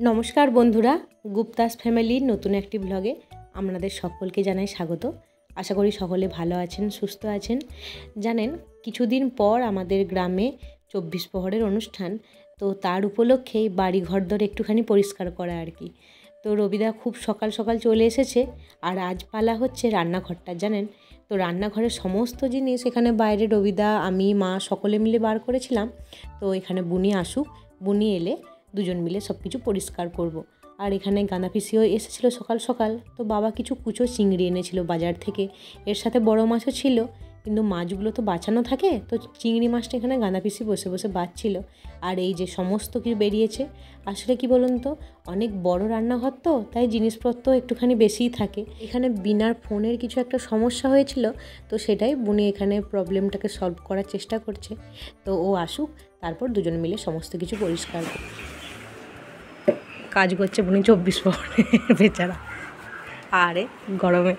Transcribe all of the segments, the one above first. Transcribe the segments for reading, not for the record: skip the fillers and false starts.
নমস্কার বন্ধুরা, গুপ্তাস ফ্যামিলির নতুন একটি ব্লগে আপনাদের সকলকে জানাই স্বাগত। আশা করি সকলে ভালো আছেন, সুস্থ আছেন। জানেন, কিছুদিন পর আমাদের গ্রামে 24 প্রহরের অনুষ্ঠান, তো তার উপলক্ষেই বাড়ি ঘরদর একটুখানি পরিষ্কার করা আর কি। তো রবিদা খুব সকাল সকাল চলে এসেছে, আর আজ পালা হচ্ছে রান্নাঘরটা। জানেন তো, রান্নাঘরের সমস্ত জিনিস এখানে বাইরে রবিদা, আমি, মা সকলে মিলে বার করেছিলাম। তো এখানে বুনি আসুক, বুনি এলে দুজন মিলে সব কিছু পরিষ্কার করব। আর এখানে গাঁদা পিসিও এসেছিলো সকাল সকাল, তো বাবা কিছু কুচো চিংড়ি এনেছিল বাজার থেকে, এর সাথে বড় মাছও ছিল, কিন্তু মাছগুলো তো বাঁচানো থাকে, তো চিংড়ি মাছটা এখানে গাঁদা পিসি বসে বসে বাঁচছিল। আর এই যে সমস্ত কিছু বেরিয়েছে, আসলে কি বলুন তো, অনেক বড় রান্নাঘর তো, তাই জিনিসপত্র একটুখানি বেশিই থাকে। এখানে বিনার ফোনের কিছু একটা সমস্যা হয়েছিল, তো সেটাই বুনি এখানে প্রবলেমটাকে সলভ করার চেষ্টা করছে। তো ও আসুক, তারপর দুজন মিলে সমস্ত কিছু পরিষ্কার কাজ করছে বুনি 24 প্রহরে বেচারা। আরে গরমে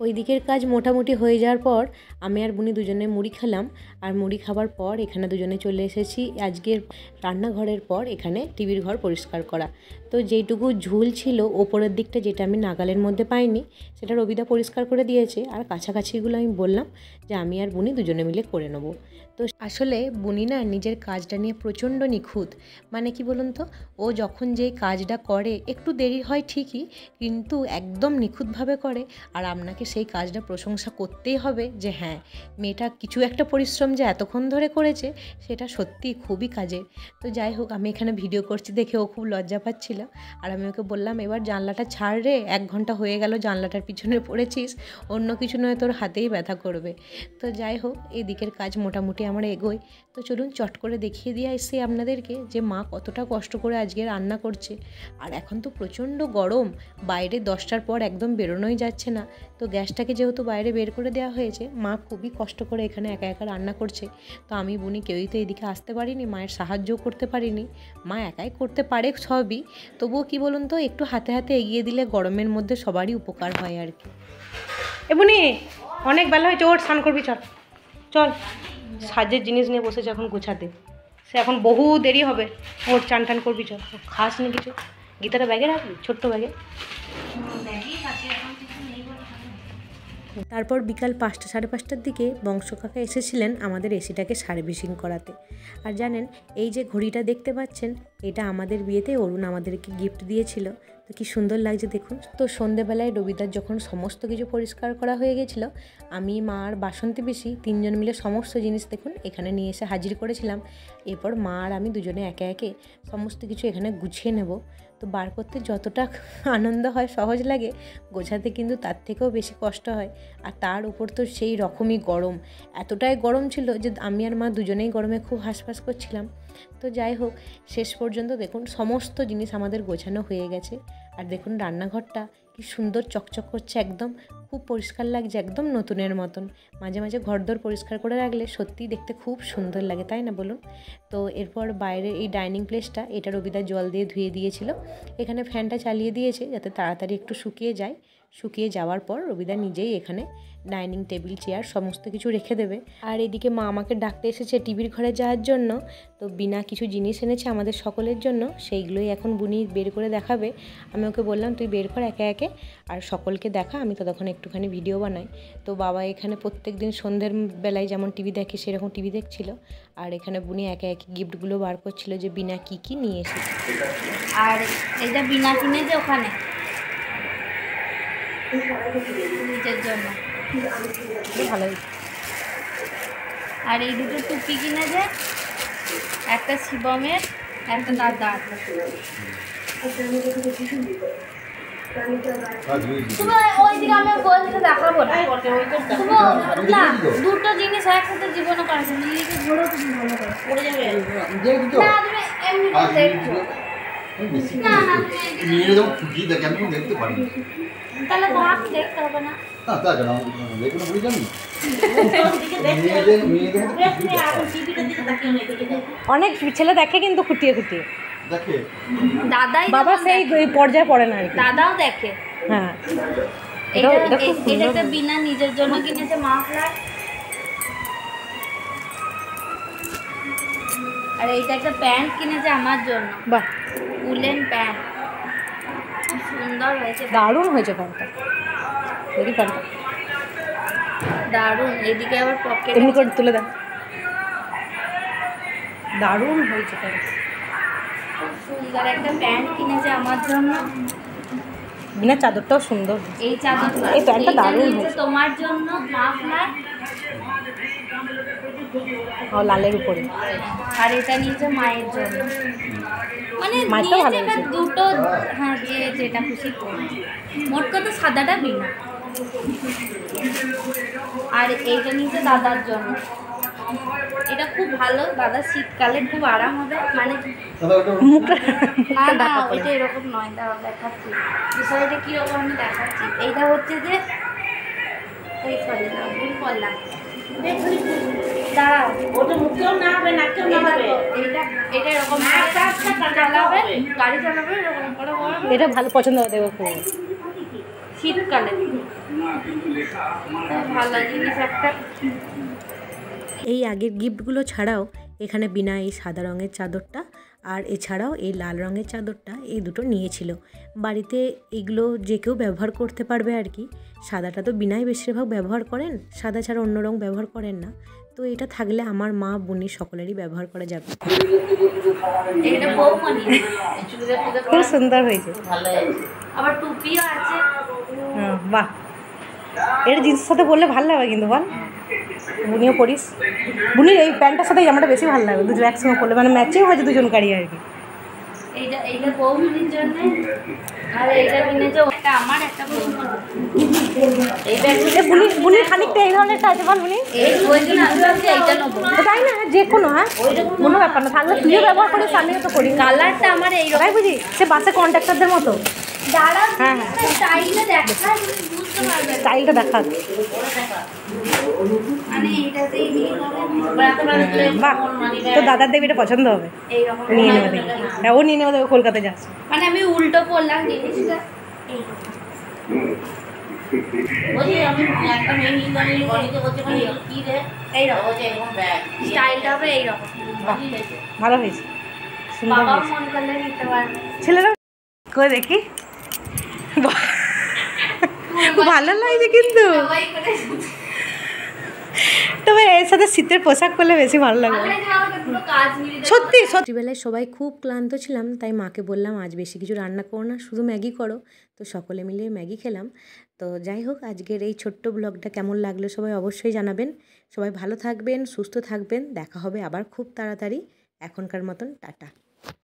ওই দিকের কাজ মোটামুটি হয়ে যাওয়ার পর আমি আর বুনি দুজনে মুড়ি খেলাম। আর মুড়ি খাবার পর এখানে দুজনে চলে এসেছি আজকের রান্নাঘরের পর এখানে টিভির ঘর পরিষ্কার করা। তো যেইটুকু ঝুল ছিল ওপরের দিকটা, যেটা আমি নাগালের মধ্যে পাইনি, সেটা রবিদা পরিষ্কার করে দিয়েছে। আর কাছাকাছিগুলো আমি বললাম যে আমি আর বুনি দুজনে মিলে করে নেবো। তো আসলে বুনি না নিজের কাজটা নিয়ে প্রচণ্ড নিখুঁত। মানে কি বলুন তো, ও যখন যেই কাজটা করে একটু দেরি হয় ঠিকই, কিন্তু একদম নিখুঁতভাবে করে। আর আপনাকে সেই কাজটা প্রশংসা করতেই হবে যে হ্যাঁ, মেয়েটা কিছু একটা পরিশ্রম যে এতক্ষণ ধরে করেছে, সেটা সত্যি খুবই কাজের। তো যাই হোক, আমি এখানে ভিডিও করছি দেখে ও খুব লজ্জা পাচ্ছিল। আর আমি ওকে বললাম, এবার জানলাটা ছাড় রে, 1 ঘন্টা হয়ে গেল জানলাটার পিছনে পড়েছিস, অন্য কিছু নয় তোর হাতেই ব্যথা করবে। তো যাই হোক, এই দিকের কাজ মোটামুটি আমরা এগোই। তো চলুন চট করে দেখিয়ে দিয়ে আসছি আপনাদেরকে যে মা কতটা কষ্ট করে আজকে রান্না করছে। আর এখন তো প্রচণ্ড গরম, বাইরে 10টার পর একদম বেরোনোই যাচ্ছে না। তো গ্যাসটাকে যেহেতু বাইরে বের করে দেওয়া হয়েছে, মা খুবই কষ্ট করে এখানে একা একা রান্না করছে। তো আমি বুনি কেউই তো এদিকে আসতে পারিনি, মায়ের সাহায্যও করতে পারিনি। মা একাই করতে পারে সবই, তবুও কি বলুন তো, একটু হাতে হাতে এগিয়ে দিলে গরমের মধ্যে সবারই উপকার হয় আর কি। এ বুনি, অনেক বেলা হয়েছে, ওর স্নান করবি, চল চল। সাজের জিনিস নিয়ে বসেছে এখন গোছাতে, সে এখন বহু দেরি হবে। ওর চান টান করবি, চল। খাস নি কিছু? গীতাটা ব্যাগে রাখবি, ছোট্ট ব্যাগে। তারপর বিকাল 5টা সাড়ে 5টার দিকে বংশ কাকা এসেছিলেন আমাদের এসিটাকে সার্ভিসিং করাতে। আর জানেন, এই যে ঘড়িটা দেখতে পাচ্ছেন, এটা আমাদের বিয়েতে অরুণ আমাদেরকে গিফট দিয়েছিল। তো কি সুন্দর লাগছে দেখুন। তো সন্ধেবেলায় রবিদার যখন সমস্ত কিছু পরিষ্কার করা হয়ে গেছিলো, আমি, মা আর বাসন্তী পিসি 3জন মিলে সমস্ত জিনিস দেখুন এখানে নিয়ে এসে হাজির করেছিলাম। এরপর মা আর আমি দুজনে একে একে সমস্ত কিছু এখানে গুছিয়ে নেব। তো বার করতে যতটা আনন্দ হয়, সহজ লাগে, গোছাতে কিন্তু তার থেকেও বেশি কষ্ট হয়। আর তার উপর তো সেই রকমই গরম, এতটাই গরম ছিল যে আমি আর মা দুজনেই গরমে খুব হাঁসফাঁস করছিলাম। তো যাই হোক, শেষ পর্যন্ত দেখুন সমস্ত জিনিস আমাদের গোছানো হয়ে গেছে। আর দেখুন রান্নাঘরটা কি সুন্দর চকচক করছে, একদম খুব পরিষ্কার লাগছে, একদম নতুনের মতন। মাঝে মাঝে ঘরদোর পরিষ্কার করে রাখলে সত্যিই দেখতে খুব সুন্দর লাগে, তাই না বলুন? তো এরপর বাইরের এই ডাইনিং প্লেসটা, এটা রবিদা জল দিয়ে ধুয়ে দিয়েছিল। এখানে ফ্যানটা চালিয়ে দিয়েছে যাতে তাড়াতাড়ি একটু শুকিয়ে যায়। শুকিয়ে যাওয়ার পর রবিদা নিজেই এখানে ডাইনিং টেবিল, চেয়ার সমস্ত কিছু রেখে দেবে। আর এদিকে মা আমাকে ডাকতে এসেছে টিভির ঘরে যাওয়ার জন্য। তো বিনা কিছু জিনিস এনেছে আমাদের সকলের জন্য, সেইগুলোই এখন বুনি বের করে দেখাবে। আমি ওকে বললাম, তুই বের কর একে একে, আর সকলকে দেখা, আমি ততক্ষণ একটুখানি ভিডিও বানাই। তো বাবা এখানে প্রত্যেক দিন সন্ধ্যের বেলায় যেমন টিভি দেখে সেরকম টিভি দেখছিল। আর এখানে বুনি একে একে গিফটগুলো বার করছিল যে বিনা কী কী নিয়ে এসেছে। আর এইটা বিনা কিনেছে ওখানে নিজের জন্য, ভালো। আর এই দুটো টুপি কিনেছে, একটা শিবমের, একটা দাদার। তুমি ওইদিকে আমি বলতে দেখাবো না, তুমি না দুটো জিনিস একসাথে জীবনে করেছে, নিজেকে ঘোরো, তুমি ভালো করে পড়ে যাবে না, তুমি এমনি দেখছো না না, নিয়ে যাও কি দেখে আমি দেখতে পারি, তাহলে তোমার দেখতে হবে না। না তা কেন দেখুন বুঝি জানি অনেক ছেলে দেখে কিন্তু খুঁটিয়ে খুঁটিয়ে দেখে। দাদাই বাবা সেই পর্যায়ে পড়ে না আর কি। দাদাও দেখে। হ্যাঁ, এটা বিনা নিজের জন্য কিনেছে মাফলার। আর এইটা একটা প্যান্ট কিনেছে আমার জন্য, বাহ, উলেন প্যান্ট, সুন্দর হয়েছে, দারুণ হয়েছে প্যান্টটা। দেখি প্যান্টটা দারুণ। এদিকে আবার পকেট এমনি করে তুলে দেন, দারুণ হয়েছে প্যান্ট। সুন্দর একটা প্যান্ট কিনেছে আমার জন্য। বিনা চাদরটাও সুন্দর। এই চাদরটা, এই প্যান্টটা এইটা দারুণ নিয়েছে হয়েছে। তোমার জন্য মাফলার, লালের উপরে। আর এটা নিয়েছে মায়ের জন্য। মানে মায়েরটাও ভালো নিয়েছে হয়েছে। দুটো, হ্যাঁ যে যেটা খুশি করো। মোট কথা সাদাটা বিনা। আর এইটা নিয়েছে দাদার জন্য। এটা খুব ভালো, দাদা শীতকালে খুব আরাম হবে। মানে না ওইটা এরকম নয়, দাদা দেখাচ্ছি বিষয়টা কীরকম আমি দেখাচ্ছি। এইটা হচ্ছে যে এই সরি না ভুল করলাম, দাঁড়াও ওটা মুখেও না হবে নাকেও না হবে। এটা এরকম চালাবে, গাড়ি চালাবে এরকম করে। এটা ভালো পছন্দ হবে দেখো খুব। শীতকালে ভালো জিনিস একটা। এই আগের গিফটগুলো ছাড়াও এখানে বিনা এই সাদা রঙের চাদরটা আর এছাড়াও এই লাল রঙের চাদরটা, এই দুটো নিয়েছিল। বাড়িতে এগুলো যে কেউ ব্যবহার করতে পারবে আর কি। সাদাটা তো বিনাই বেশিরভাগ ব্যবহার করেন, সাদা ছাড়া অন্য রঙ ব্যবহার করেন না। তো এটা থাকলে আমার মা বোনি সকলেরই ব্যবহার করা যাবে। এটা বৌমনি, খুব সুন্দর হয়েছে, আবার টুপিও আছে। বাহ, এটা জিন্সের সাথে পরলে ভালো লাগবে কিন্তু বল। বুনিও পরিস, বুনির এই প্যান্টটার সাথে জামাটা বেশি ভালো লাগবে, দুজন একসঙ্গে পরলে মানে ম্যাচিং হয়েছে দুজন কারি আর কি। এইটা বৌমনির জন্য, আর এইটা কিনেছে একটা আমার, একটা বুনির খানিকটা এই ধরনের আছে বল বুনি। ওই জন্য আমি ভাবছি এইটা নেবো। তাই না, যে কোনো হ্যাঁ কোনো ব্যাপার না, থাকলে তুইও ব্যবহার করিস আমিও তো করি। কালারটা আমার এইরকম, তাই বুঝি সে বাসে কন্ট্রাক্টরদের মতো। দাঁড়াও হ্যাঁ, স্টাইলটা দেখা, বুঝতে পারবে স্টাইলটা দেখা। মানে এইটাতেই বাহ, তো দাদার দেব এটা পছন্দ হবে, এইরকম নিয়ে নেবে দেখি। হ্যাঁ ও নিয়ে নেবে দেবে, কলকাতায় যাচ্ছে। মানে আমি উল্টো পড়লাম জিনিসটা। স্টাইলটা হবে এইরকম। ভালো হয়েছে, সুন্দর বাবা হয়েছে। মন করলে নিতে পারবে। ছেলেরা করে দেখি, ভালো লাগছে কিন্তু। সবাই করে তবে এর সাথে শীতের পোশাক পরলে বেশি ভালো লাগবে। ভালো লাগে, আমাকে পুরো কাজ মিলিয়ে দেবে। সত্যি রাত্রিবেলায় সবাই খুব ক্লান্ত ছিলাম, তাই মাকে বললাম আজ বেশি কিছু রান্না করো না, শুধু ম্যাগি করো। তো সকলে মিলে ম্যাগি খেলাম। তো যাই হোক, আজকের এই ছোট্ট ব্লগটা কেমন লাগলো সবাই অবশ্যই জানাবেন। সবাই ভালো থাকবেন, সুস্থ থাকবেন, দেখা হবে আবার খুব তাড়াতাড়ি। এখনকার মতন টাটা।